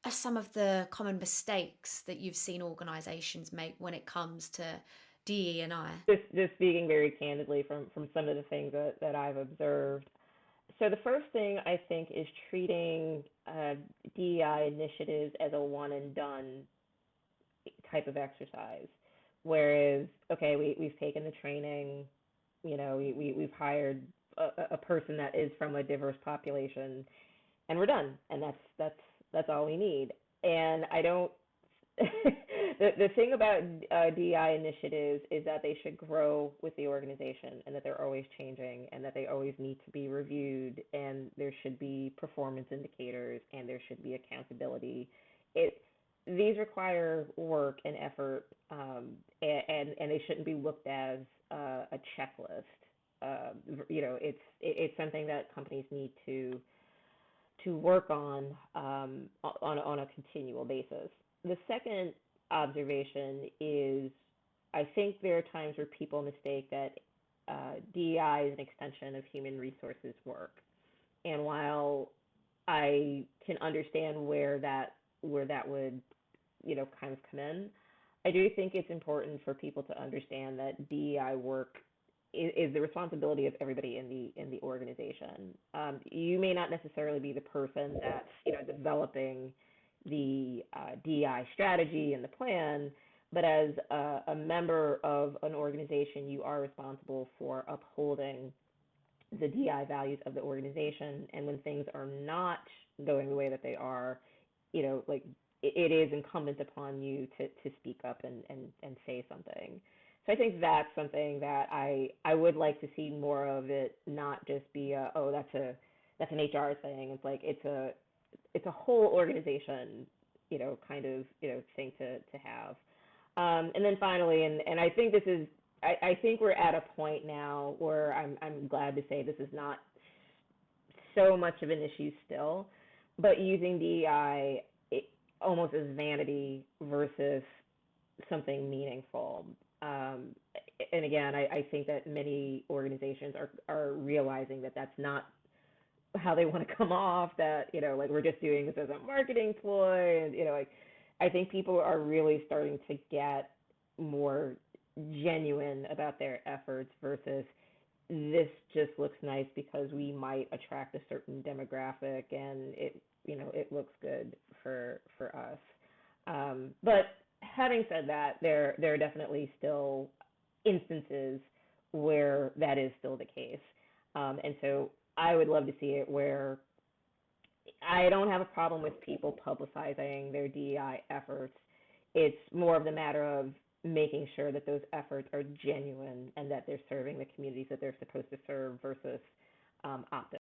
are some of the common mistakes that you've seen organizations make when it comes to DE&I? Just speaking very candidly from some of the things that I've observed. So the first thing I think is treating DEI initiatives as a one and done type of exercise. Whereas, okay, we've taken the training, we've hired a person that is from a diverse population, and we're done, and that's all we need. And I don't. The thing about DEI initiatives is that they should grow with the organization, and that they're always changing, and that they always need to be reviewed, and there should be performance indicators, and there should be accountability. It These require work and effort, and they shouldn't be looked as a checklist. It's something that companies need to work on a continual basis. The second observation is, I think there are times where people mistake that DEI is an extension of human resources work. And while I can understand where that would, kind of come in, I do think it's important for people to understand that DEI work is the responsibility of everybody in the organization. You may not necessarily be the person that's developing the DEI strategy and the plan, but as a member of an organization, you are responsible for upholding the DEI values of the organization. And when things are not going the way that they are, like it is incumbent upon you to speak up and say something. So I think that's something that I would like to see more of it, not just be oh, that's an HR thing. It's like it's a whole organization, kind of thing to have. And then finally, and I think this is I think we're at a point now where I'm glad to say this is not so much of an issue still, but using DEI almost as vanity versus something meaningful. And again, I think that many organizations are realizing that that's not how they want to come off, that, like we're just doing this as a marketing ploy. And, like, I think people are really starting to get more genuine about their efforts versus this just looks nice because we might attract a certain demographic and it looks good for us. But having said that, there are definitely still instances where that is still the case. And so I would love to see it where I don't have a problem with people publicizing their DEI efforts. It's more of the matter of making sure that those efforts are genuine and that they're serving the communities that they're supposed to serve versus optics.